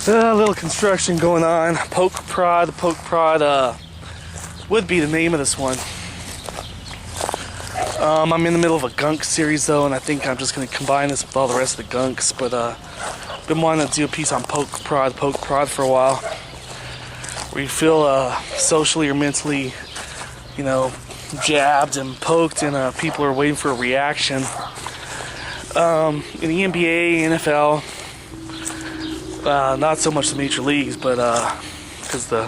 A little construction going on. Poke prod would be the name of this one. I'm in the middle of a gunk series though, and I think I'm just going to combine this with all the rest of the gunks. But been wanting to do a piece on poke prod for a while, where you feel socially or mentally, you know, jabbed and poked, and people are waiting for a reaction. In the NBA, NFL, not so much the major leagues, but because the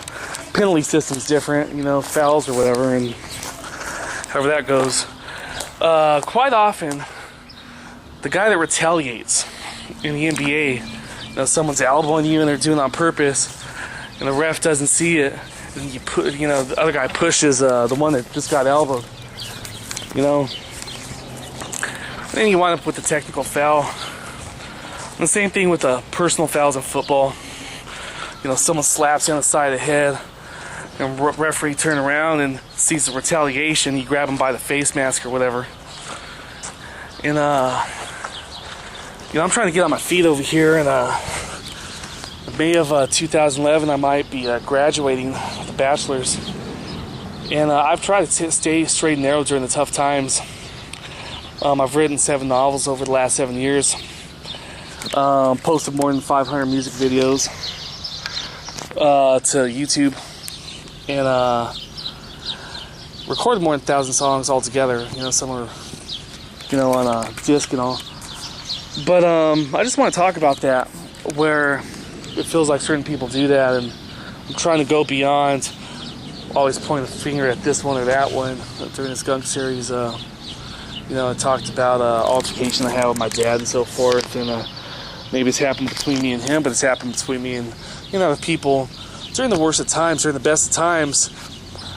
penalty system's different, you know, fouls or whatever, and however that goes. Quite often, the guy that retaliates in the NBA, you know, someone's elbowing you and they're doing it on purpose, and the ref doesn't see it, and the other guy pushes the one that just got elbowed, you know. And then you wind up with the technical foul. And the same thing with the personal fouls in football. You know, someone slaps you on the side of the head, and referee turn around and sees the retaliation. You grab him by the face mask or whatever. And you know, I'm trying to get on my feet over here. And in May of 2011, I might be graduating with a bachelor's. And I've tried to stay straight and narrow during the tough times. I've written 7 novels over the last 7 years. Posted more than 500 music videos to YouTube, and recorded more than 1,000 songs altogether. You know, some are, you know, on a disc and all. But I just want to talk about that, where it feels like certain people do that, and I'm trying to go beyond always pointing a finger at this one or that one. During this gunk series, you know, I talked about altercation I had with my dad and so forth, and maybe it's happened between me and him, but it's happened between me and, you know, the people during the worst of times, during the best of times.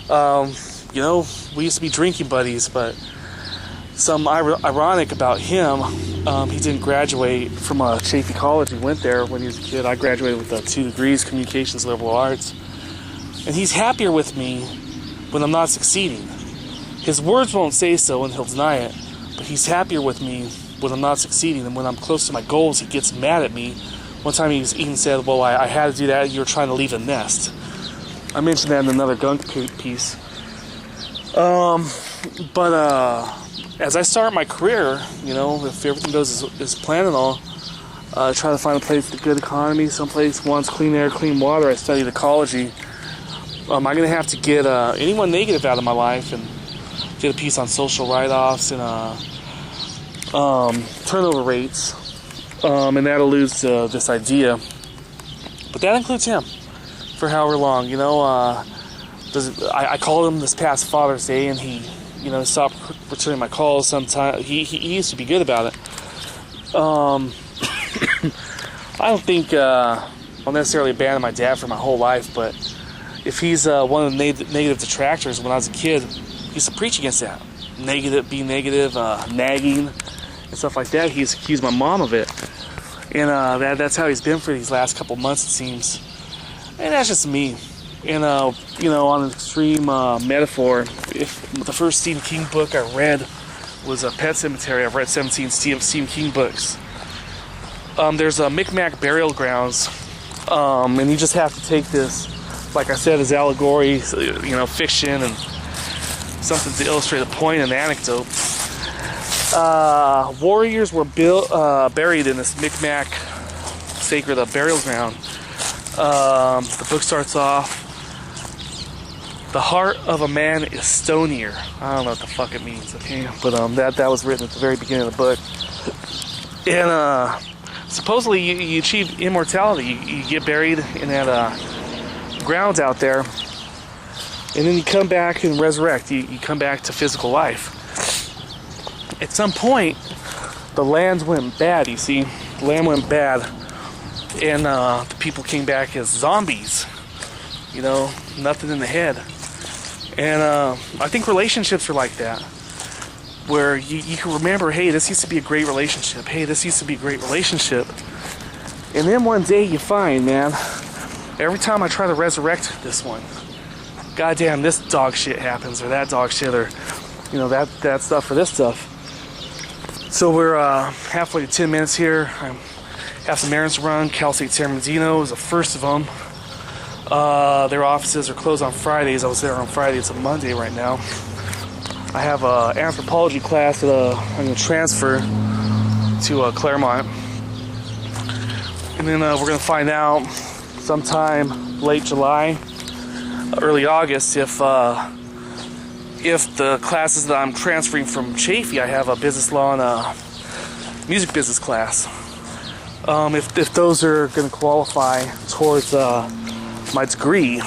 You know, we used to be drinking buddies, but some ironic about him, he didn't graduate from Chaffey College. He went there when he was a kid. I graduated with 2 degrees, communications, liberal arts. And he's happier with me when I'm not succeeding. His words won't say so, and he'll deny it, but he's happier with me when I'm not succeeding, and when I'm close to my goals, he gets mad at me. One time he even said, well, I had to do that, you were trying to leave a nest. I mentioned that in another gunk piece. But as I start my career, you know, if everything goes as planned and all, try to find a place with a good economy, someplace wants clean air, clean water. I studied ecology. I'm going to have to get anyone negative out of my life, and get a piece on social write-offs and turnover rates, and that alludes to this idea. But that includes him for however long. You know, I called him this past Father's Day, and he, you know, stopped returning my calls. Sometimes he used to be good about it. I don't think I'll necessarily abandon my dad for my whole life, but if he's one of the negative detractors when I was a kid, he used to preach against that. Being negative, nagging, and stuff like that. He's accused my mom of it. And that's how he's been for these last couple months, it seems. And that's just me. And, you know, on an extreme metaphor, if the first Stephen King book I read was Pet Sematary. I've read 17 Stephen King books. There's a Micmac burial grounds, and you just have to take this, like I said, as allegory, you know, fiction, and something to illustrate a point, an anecdote. Warriors were buried in this Micmac sacred burial ground. The book starts off, the heart of a man is stonier. I don't know what the fuck it means, okay? But that was written at the very beginning of the book. And supposedly you achieve immortality. You get buried in that ground out there, and then you come back and resurrect. You come back to physical life. At some point, the land went bad, you see. The land went bad. And the people came back as zombies. You know, nothing in the head. And I think relationships are like that. Where you can remember, hey, this used to be a great relationship. Hey, this used to be a great relationship. And then one day you find, man, every time I try to resurrect this one, goddamn, this dog shit happens, or that dog shit, or, you know, that stuff, or this stuff. So we're halfway to 10 minutes here. I'm have some errands to run. Cal State San Bernardino is the first of them. Their offices are closed on Fridays. I was there on Friday. It's a Monday right now. I have an anthropology class that I'm going to transfer to Claremont. And then we're going to find out sometime late July, early August, if the classes that I'm transferring from Chaffey, I have a business law and a music business class. If those are going to qualify towards my degree,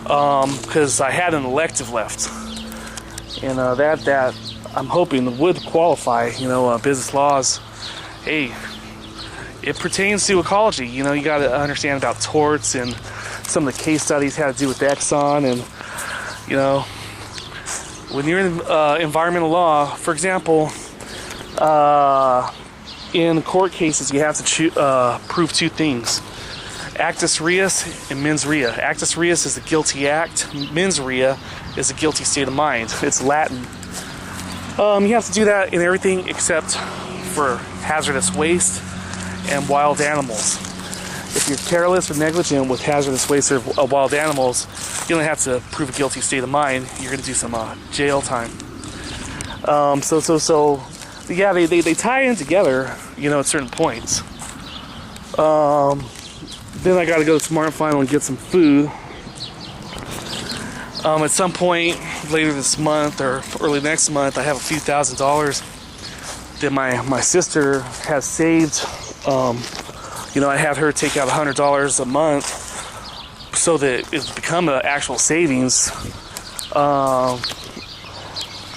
because I had an elective left, and that I'm hoping would qualify. Business laws. Hey, it pertains to ecology. You got to understand about torts, and some of the case studies had to do with Exxon, and when you're in environmental law, for example, in court cases, you have to prove two things: actus reus and mens rea. Actus reus is the guilty act. Mens rea is a guilty state of mind. It's Latin. You have to do that in everything except for hazardous waste and wild animals. If you're careless or negligent with hazardous waste or wild animals, you don't have to prove a guilty state of mind. You're going to do some jail time. Yeah, they tie in together, at certain points. Then I got to go to Smart Final and get some food. At some point later this month or early next month, I have a few $1,000s that my sister has saved. I had her take out $100 a month so that it's become an actual savings.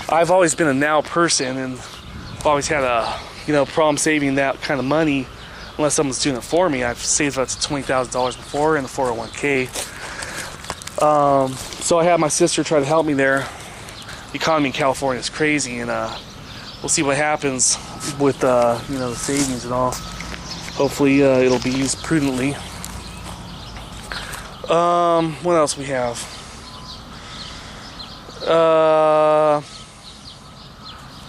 I've always been a now person, and I've always had a problem saving that kind of money unless someone's doing it for me. I've saved up to $20,000 before in the 401k. So I had my sister try to help me there. The economy in California is crazy, and we'll see what happens with the savings and all. Hopefully it'll be used prudently. What else we have?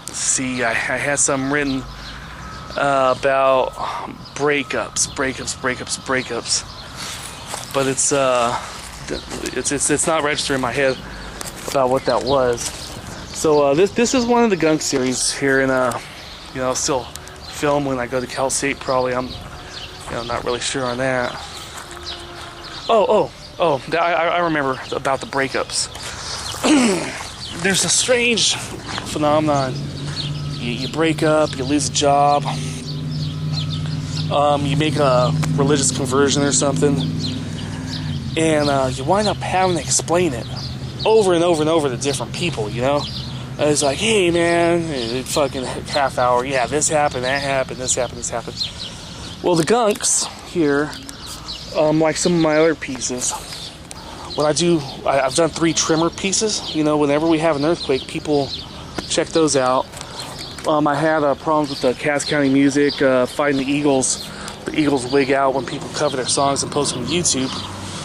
Let's see. I had some written about breakups, but it's not registering in my head about what that was. So this is one of the gunk series here, and I'll still film when I go to Cal State. Probably I'm not really sure on that. I remember about the breakups. There's a strange phenomenon. You break up, you lose a job, you make a religious conversion or something, and you wind up having to explain it over and over and over to different people, And it's like, hey man, fucking half hour, yeah, this happened, that happened, this happened, this happened. Well, the gunks here, like some of my other pieces, what I do, I've done 3 trimmer pieces. Whenever we have an earthquake, people check those out. I had problems with the Cass County Music, fighting the Eagles wig out when people cover their songs and post them on YouTube.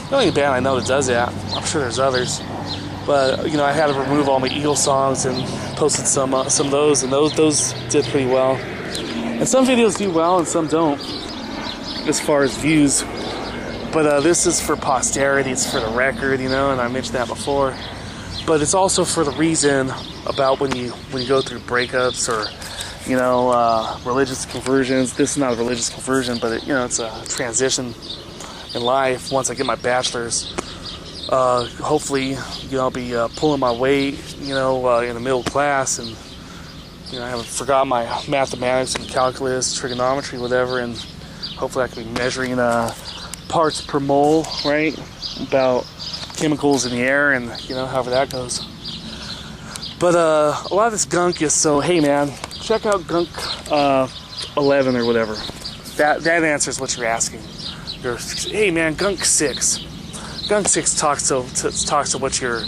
The only band I know that does that. I'm sure there's others. But, I had to remove all my Eagle songs and posted some of those, and those did pretty well. And some videos do well and some don't, as far as views. But this is for posterity, it's for the record, and I mentioned that before. But it's also for the reason about when you go through breakups or, religious conversions. This is not a religious conversion, but it's a transition in life. Once I get my bachelor's, hopefully, I'll be pulling my weight, in the middle class, and I haven't forgot my mathematics and calculus, trigonometry, whatever, and hopefully I can be measuring parts per mole, right? About chemicals in the air, and however that goes. But a lot of this gunk is so, hey man, check out Gunk 11 or whatever. That answers what you're asking. Hey man, Gunk 6. Gunk 6 talks to what you're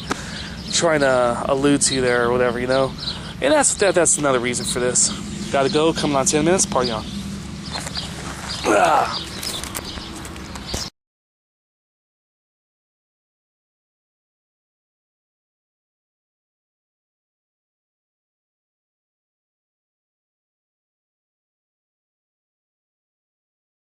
trying to allude to there or whatever, And that's another reason for this. Gotta go, coming on 10 minutes, party on.